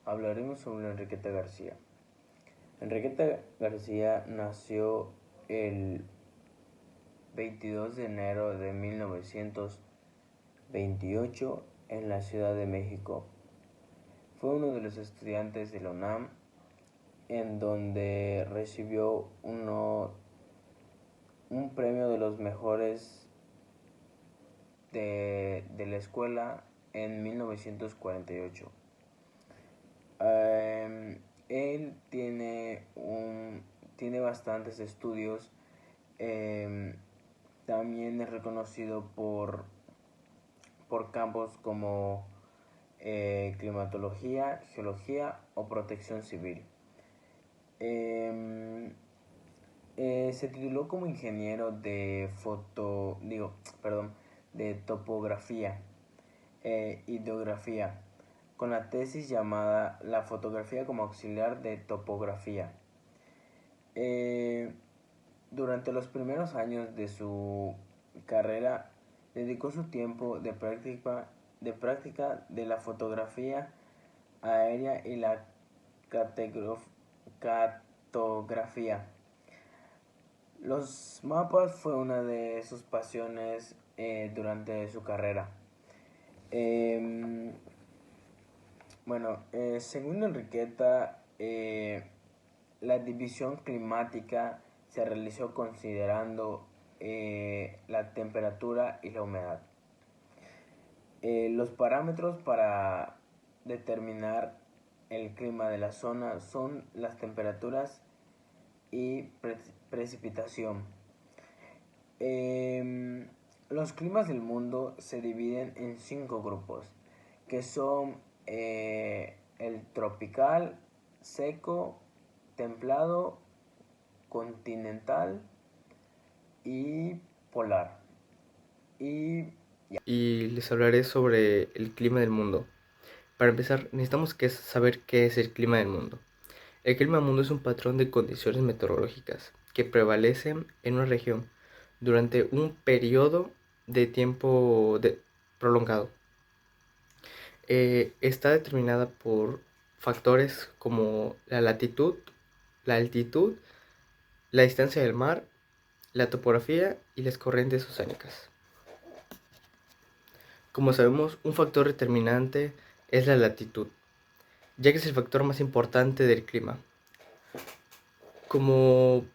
hablaremos sobre Enriqueta García. Enriqueta García nació el 22 de enero de 1928 en la Ciudad de México. Fue uno de los estudiantes de la UNAM, en donde recibió un premio de los mejores de la escuela en 1948. Él tiene bastantes estudios. También es reconocido por campos como climatología, geología o protección civil. Se tituló como ingeniero de de topografía e hidrografía, con la tesis llamada La fotografía como auxiliar de topografía. Durante los primeros años de su carrera, dedicó su tiempo de práctica de la fotografía aérea y la cartografía. Los mapas fue una de sus pasiones durante su carrera. Según Enriqueta, la división climática se realizó considerando la temperatura y la humedad. Los parámetros para determinar el clima de la zona son las temperaturas y precipitación. Los climas del mundo se dividen en 5 grupos, que son el tropical, seco, templado, continental y polar. Y les hablaré sobre el clima del mundo. Para empezar, necesitamos saber qué es el clima del mundo. El clima del mundo es un patrón de condiciones meteorológicas que prevalecen en una región durante un periodo de tiempo prolongado. Está determinada por factores como la latitud, la altitud, la distancia del mar, la topografía y las corrientes oceánicas. Como sabemos, un factor determinante es la latitud, ya que es el factor más importante del clima. Como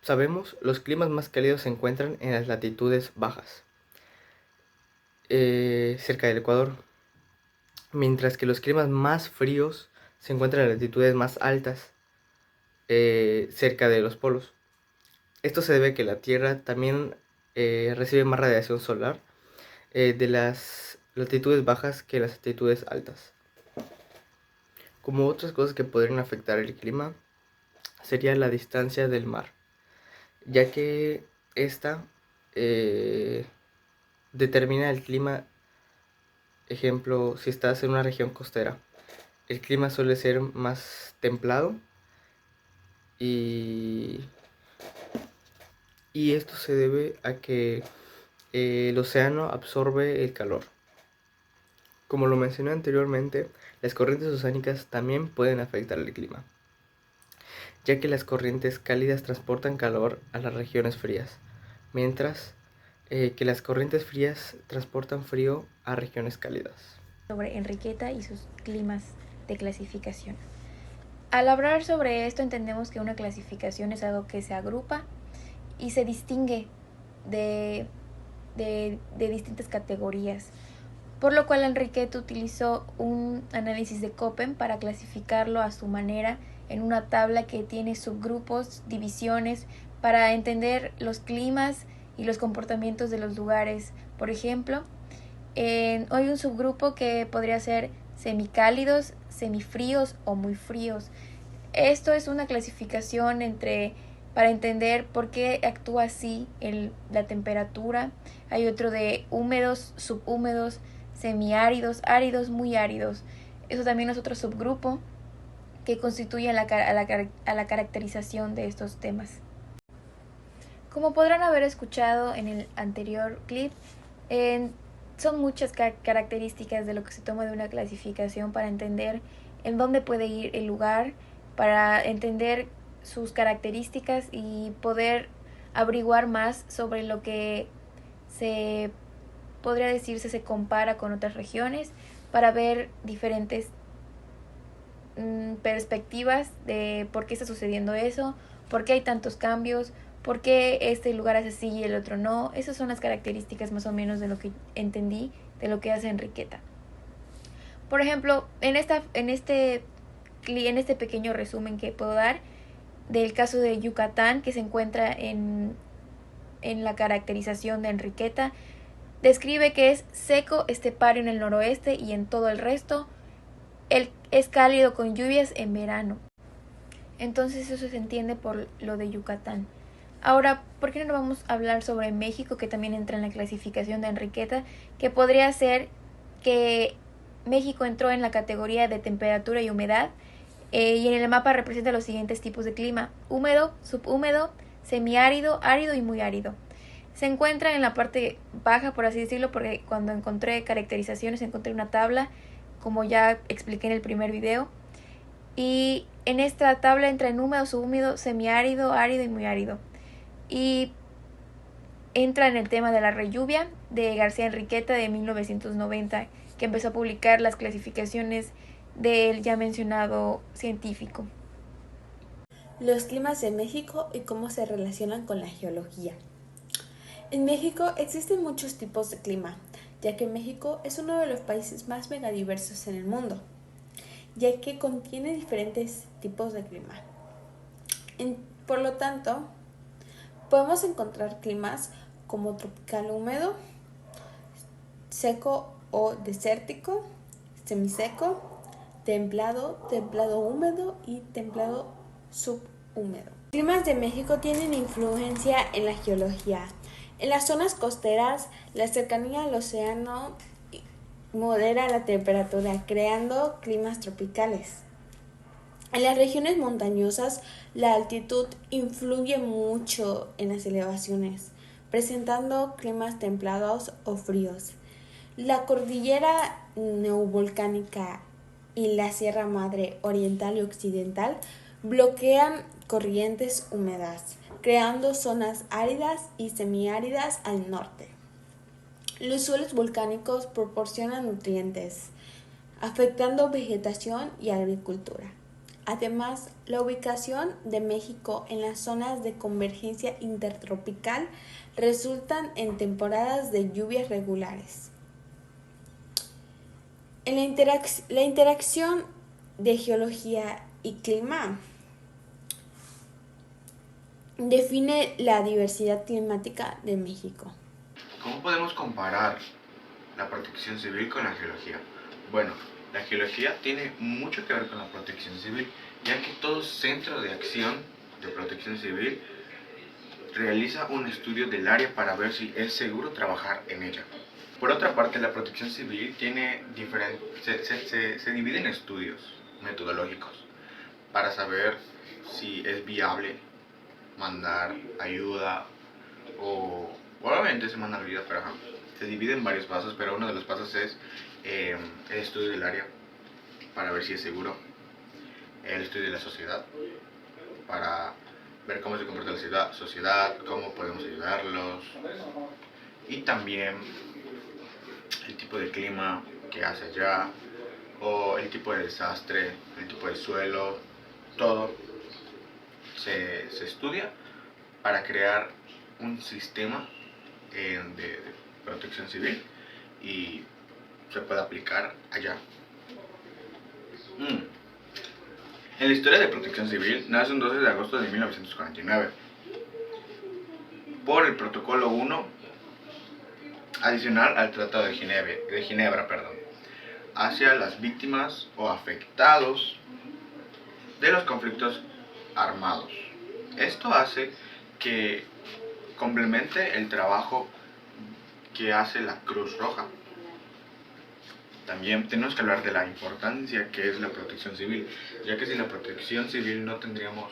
sabemos, los climas más cálidos se encuentran en las latitudes bajas, cerca del Ecuador, mientras que los climas más fríos se encuentran en latitudes más altas, cerca de los polos. Esto se debe a que la Tierra también recibe más radiación solar de las latitudes bajas que las latitudes altas. Como otras cosas que podrían afectar el clima sería la distancia del mar, ya que esta determina el clima. Ejemplo, si estás en una región costera, el clima suele ser más templado y esto se debe a que el océano absorbe el calor. Como lo mencioné anteriormente, las corrientes oceánicas también pueden afectar el clima, ya que las corrientes cálidas transportan calor a las regiones frías, mientras que las corrientes frías transportan frío a regiones cálidas. Sobre Enriqueta y sus climas de clasificación. Al hablar sobre esto entendemos que una clasificación es algo que se agrupa y se distingue de distintas categorías, por lo cual Enriqueta utilizó un análisis de Köppen para clasificarlo a su manera en una tabla que tiene subgrupos, divisiones, para entender los climas y los comportamientos de los lugares. Por ejemplo, hay un subgrupo que podría ser semicálidos, semifríos o muy fríos. Esto es una clasificación para entender por qué actúa así la temperatura. Hay otro de húmedos, subhúmedos, semiáridos, áridos, muy áridos. Eso también es otro subgrupo que constituye a la caracterización de estos temas. Como podrán haber escuchado en el anterior clip, son muchas características de lo que se toma de una clasificación para entender en dónde puede ir el lugar, para entender sus características y poder averiguar más sobre lo que se podría decirse se compara con otras regiones, para ver diferentes perspectivas de por qué está sucediendo eso, por qué hay tantos cambios, por qué este lugar hace sí y el otro no. Esas son las características más o menos de lo que entendí de lo que hace Enriqueta. Por ejemplo, en este pequeño resumen que puedo dar del caso de Yucatán, que se encuentra en la caracterización de Enriqueta, describe que es seco estepario en el noroeste y en todo el resto. Es cálido con lluvias en verano. Entonces eso se entiende por lo de Yucatán. Ahora, ¿por qué no vamos a hablar sobre México, que también entra en la clasificación de Enriqueta? Que podría ser que México entró en la categoría de temperatura y humedad, y en el mapa representa los siguientes tipos de clima: húmedo, subhúmedo, semiárido, árido y muy árido. Se encuentra en la parte baja, por así decirlo, porque cuando encontré caracterizaciones encontré una tabla, como ya expliqué en el primer video. Y en esta tabla entra en húmedo, subhúmedo, semiárido, árido y muy árido. Y entra en el tema de la relluvia de García Enriqueta de 1990, que empezó a publicar las clasificaciones del ya mencionado científico. Los climas de México y cómo se relacionan con la geología. En México existen muchos tipos de clima, ya que México es uno de los países más megadiversos en el mundo, ya que contiene diferentes tipos de clima. Por lo tanto, podemos encontrar climas como tropical húmedo, seco o desértico, semiseco, templado, templado húmedo y templado subhúmedo. Los climas de México tienen influencia en la geología. En las zonas costeras, la cercanía al océano modera la temperatura, creando climas tropicales. En las regiones montañosas, la altitud influye mucho en las elevaciones, presentando climas templados o fríos. La cordillera neovolcánica y la Sierra Madre Oriental y Occidental bloquean corrientes húmedas, creando zonas áridas y semiáridas al norte. Los suelos volcánicos proporcionan nutrientes, afectando vegetación y agricultura. Además, la ubicación de México en las zonas de convergencia intertropical resultan en temporadas de lluvias regulares. En la interacción de geología y clima define la diversidad climática de México. ¿Cómo podemos comparar la protección civil con la geología? Bueno, la geología tiene mucho que ver con la protección civil, ya que todo centro de acción de protección civil realiza un estudio del área para ver si es seguro trabajar en ella. Por otra parte, la protección civil se divide en estudios metodológicos para saber si es viable mandar ayuda o obviamente se manda ayuda, pero se divide en varios pasos, pero uno de los pasos es el estudio del área para ver si es seguro, el estudio de la sociedad para ver cómo se comporta la sociedad, cómo podemos ayudarlos, y también el tipo de clima que hace allá, o el tipo de desastre, el tipo de suelo, todo se estudia para crear un sistema de protección civil y se puede aplicar allá. En la historia de protección civil nace un 12 de agosto de 1949 por el protocolo 1 adicional al Tratado de Ginebra, hacia las víctimas o afectados de los conflictos armados. Esto hace que complemente el trabajo que hace la Cruz Roja. También tenemos que hablar de la importancia que es la protección civil, ya que sin la protección civil no tendríamos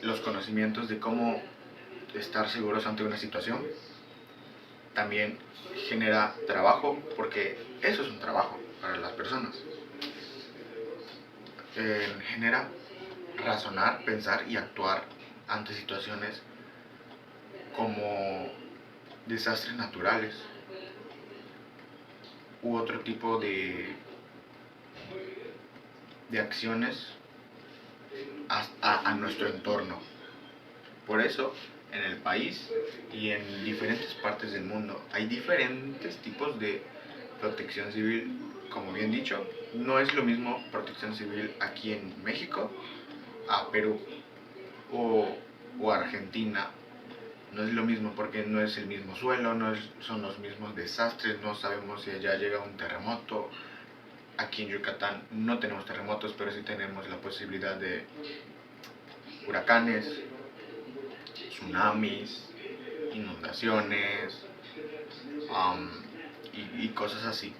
los conocimientos de cómo estar seguros ante una situación. también genera trabajo, porque eso es un trabajo para las personas. Genera razonar, pensar y actuar ante situaciones como desastres naturales u otro tipo de acciones a nuestro entorno. Por eso, en el país y en diferentes partes del mundo hay diferentes tipos de protección civil. Como bien dicho, no es lo mismo protección civil aquí en México a Perú o Argentina. No es lo mismo porque no es el mismo suelo, son los mismos desastres, no sabemos si allá llega un terremoto. Aquí en Yucatán no tenemos terremotos, pero sí tenemos la posibilidad de huracanes, tsunamis, inundaciones y cosas así.